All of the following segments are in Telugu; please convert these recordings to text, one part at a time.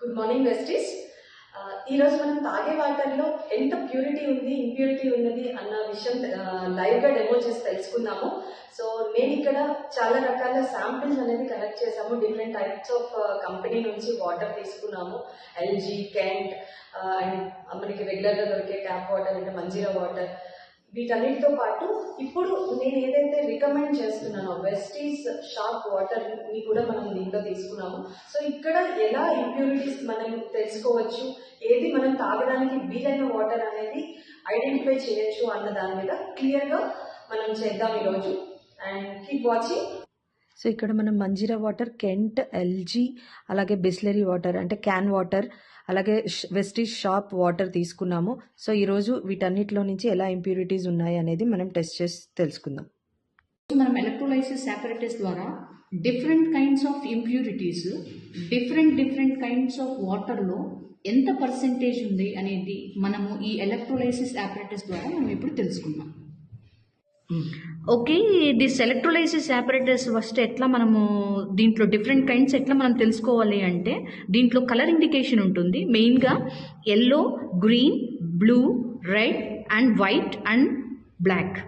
Good morning వెస్టీస్. ఈరోజు మనం తాగే వాటర్లో ఎంత ప్యూరిటీ ఉంది, ఇంప్యూరిటీ ఉన్నది అన్న విషయం లైవ్గా డెమో చేసి తెలుసుకుందాము. సో నేను ఇక్కడ చాలా రకాల శాంపిల్స్ అనేది కలెక్ట్ చేసాము. డిఫరెంట్ టైప్స్ ఆఫ్ కంపెనీ నుంచి వాటర్ తీసుకున్నాము. ఎల్జీ, కెంట్ అండ్ మనకి రెగ్యులర్గా దొరికే ట్యాప్ వాటర్ అంటే మంజీరా వాటర్, వీటన్నిటితో పాటు ఇప్పుడు నేను ఏదైతే రికమెండ్ చేస్తున్నానో వెస్టీస్ షార్ప్ వాటర్ని కూడా మనం దీంట్లో తీసుకున్నాము. సో ఇక్కడ ఎలా ఇంప్యూరిటీస్ మనం తెలుసుకోవచ్చు, ఏది మనం తాగడానికి వీలైన వాటర్ అనేది ఐడెంటిఫై చేయొచ్చు అన్న దాని మీద క్లియర్గా మనం చేద్దాం ఈరోజు. And keep watching. సో ఇక్కడ మనం మంజీరా వాటర్, కెంట్, ఎల్జీ, అలాగే బిస్లరీ వాటర్ అంటే క్యాన్ వాటర్, అలాగే వెస్టీస్ షాప్ వాటర్ తీసుకున్నాము. సో ఈరోజు వీటన్నిటిలో నుంచి ఎలా ఇంప్యూరిటీస్ ఉన్నాయి అనేది మనం టెస్ట్ చేసి తెలుసుకుందాం. మనం ఎలక్ట్రోలైసిస్ ఆపరేటస్ ద్వారా different kinds of impurities different kinds of వాటర్లో ఎంత పర్సెంటేజ్ ఉంది అనేది మనము ఈ ఎలక్ట్రోలైసిస్ ఆపరేటస్ ద్వారా మనం ఇప్పుడు తెలుసుకుందాం. Okay, this electrolysis apparatus first ఎట్లా మనము దీంట్లో డిఫరెంట్ కైండ్స్ ఎట్లా మనం తెలుసుకోవాలి అంటే దీంట్లో కలర్ ఇండికేషన్ ఉంటుంది. మెయిన్గా yellow, green, blue, red and white and black.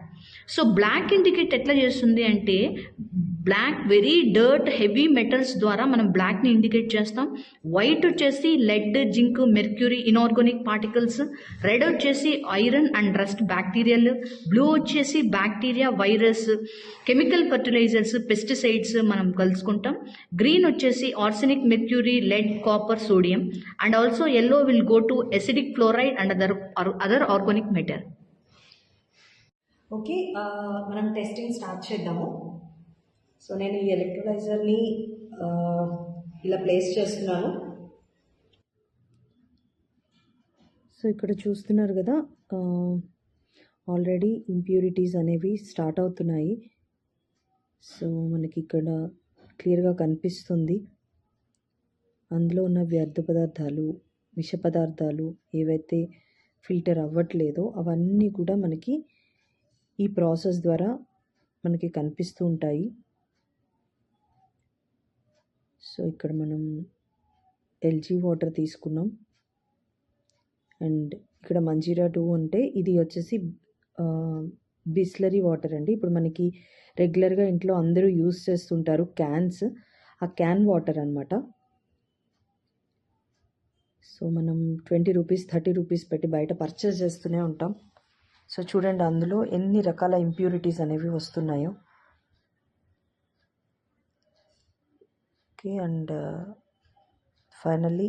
So black indicate ఎట్లా చేస్తుంది అంటే black very dirt heavy metals ద్వారా మనం బ్లాక్ని ఇండికేట్ చేస్తాం. వైట్ వచ్చేసి lead, zinc, mercury inorganic particles. Red వచ్చేసి iron and rust bacterial. Blue వచ్చేసి bacteria, virus, chemical fertilisers, pesticides మనం కలుసుకుంటాం. గ్రీన్ వచ్చేసి arsenic, mercury, lead, copper, sodium. And also yellow will go to acidic fluoride and other organic matter. Okay, మనం టెస్టింగ్ స్టార్ట్ చేద్దాము. సో నేను ఈ ఎలక్ట్రోలైజర్ని ఇలా ప్లేస్ చేస్తున్నాను. సో ఇక్కడ చూస్తున్నారు కదా, ఆల్రెడీ ఇంప్యూరిటీస్ అనేవి స్టార్ట్ అవుతున్నాయి. సో మనకి ఇక్కడ క్లియర్గా కనిపిస్తుంది. అందులో ఉన్న వ్యర్థ పదార్థాలు, విష పదార్థాలు ఏవైతే ఫిల్టర్ అవ్వట్లేదో అవన్నీ కూడా మనకి ఈ ప్రాసెస్ ద్వారా మనకి కనిపిస్తూ ఉంటాయి. సో ఇక్కడ మనం ఎల్జీ వాటర్ తీసుకున్నాం. అండ్ ఇక్కడ మంజీరా 2 అంటే ఇది వచ్చేసి బిస్లరీ వాటర్ అండి. ఇప్పుడు మనకి రెగ్యులర్గా ఇంట్లో అందరూ యూస్ చేస్తుంటారు క్యాన్స్, ఆ క్యాన్ వాటర్ అనమాట. సో మనం 20 రూపీస్ 30 రూపీస్ పెట్టి బయట పర్చేస్ చేస్తూనే ఉంటాం. సో చూడండి అందులో ఎన్ని రకాల ఇంప్యూరిటీస్ అనేవి వస్తున్నాయో. ఓకే, అండ్ ఫైనల్లీ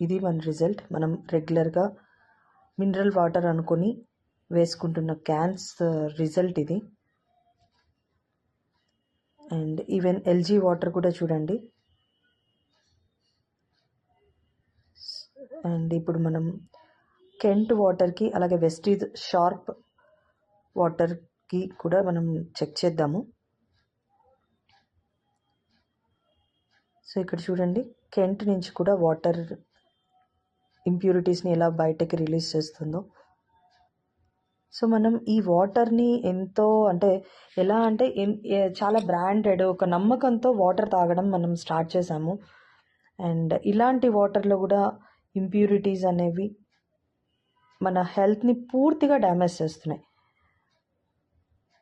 ఇది మన రిజల్ట్. మనం రెగ్యులర్గా మినరల్ వాటర్ అనుకొని వేసుకుంటున్న క్యాన్స్ రిజల్ట్ ఇది. అండ్ ఈవెన్ ఎల్జీ వాటర్ కూడా చూడండి. అండ్ ఇప్పుడు మనం కెంట్ వాటర్కి అలాగే వెస్టీస్ షార్ప్ వాటర్కి కూడా మనం చెక్ చేద్దాము. సో ఇక్కడ చూడండి, కెంట్ నుంచి కూడా వాటర్ ఇంప్యూరిటీస్ని ఎలా బయటకి రిలీజ్ చేస్తుందో. సో మనం ఈ వాటర్ని ఎంతో అంటే ఎలా అంటే చాలా బ్రాండెడ్, ఒక నమ్మకంతో వాటర్ తాగడం మనం స్టార్ట్ చేసాము. అండ్ ఇలాంటి వాటర్లో కూడా ఇంప్యూరిటీస్ అనేవి మన హెల్త్ని పూర్తిగా డ్యామేజ్ చేస్తున్నాయి.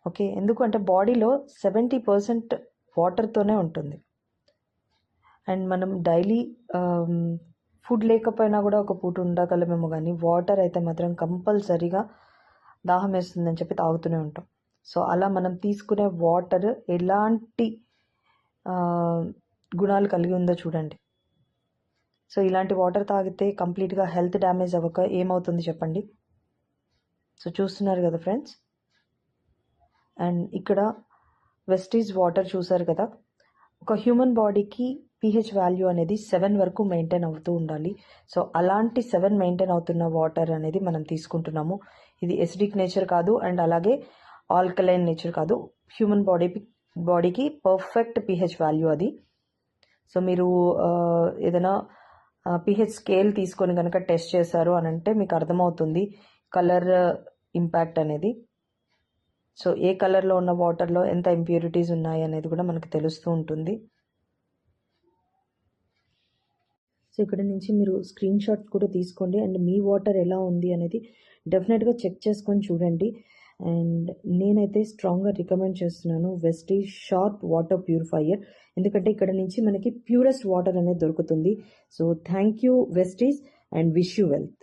ఓకే, ఎందుకంటే బాడీలో 70% వాటర్తోనే ఉంటుంది. అండ్ మనం డైలీ ఫుడ్ లేకపోయినా కూడా ఒక పూట ఉండగలమేమో, కానీ వాటర్ అయితే మాత్రం కంపల్సరీగా దాహం వేస్తుందని చెప్పి తాగుతూనే ఉంటాం. సో అలా మనం తీసుకునే వాటర్ ఎలాంటి గుణాలు కలిగి ఉందో చూడండి. సో ఇలాంటి వాటర్ తాగితే కంప్లీట్గా హెల్త్ డ్యామేజ్ అవ్వక ఏమవుతుంది చెప్పండి. సో చూస్తున్నారు కదా ఫ్రెండ్స్. అండ్ ఇక్కడ వెస్టీస్ వాటర్ చూసారు కదా. ఒక హ్యూమన్ బాడీకి pH వాల్యూ అనేది 7 వరకు మెయింటైన్ అవుతూ ఉండాలి. సో అలాంటి 7 మెయింటైన్ అవుతున్న వాటర్ అనేది మనం తీసుకుంటున్నాము. ఇది ఎసిడిక్ నేచర్ కాదు అండ్ అలాగే ఆల్కలైన్ నేచర్ కాదు. హ్యూమన్ బాడీకి పర్ఫెక్ట్ pH వాల్యూ అది. సో మీరు ఏదైనా pH స్కేల్ తీసుకొని కనుక టెస్ట్ చేశారు అని అంటే మీకు అర్థమవుతుంది కలర్ ఇంపాక్ట్ అనేది. సో ఏ కలర్లో ఉన్న వాటర్లో ఎంత ఇంప్యూరిటీస్ ఉన్నాయి అనేది కూడా మనకు తెలుస్తూ ఉంటుంది. సో ఇక్కడ నుంచి మీరు స్క్రీన్ షాట్ కూడా తీసుకోండి అండ్ మీ వాటర్ ఎలా ఉంది అనేది డెఫినెట్గా చెక్ చేసుకొని చూడండి. అండ్ నేనైతే స్ట్రాంగ్గా రికమెండ్ చేస్తున్నాను వెస్టీజ్ షార్ప్ వాటర్ ప్యూరిఫైయర్, ఎందుకంటే ఇక్కడ నుంచి మనకి ప్యూరెస్ట్ వాటర్ అనేది దొరుకుతుంది. So thank you Vestige and wish you wealth.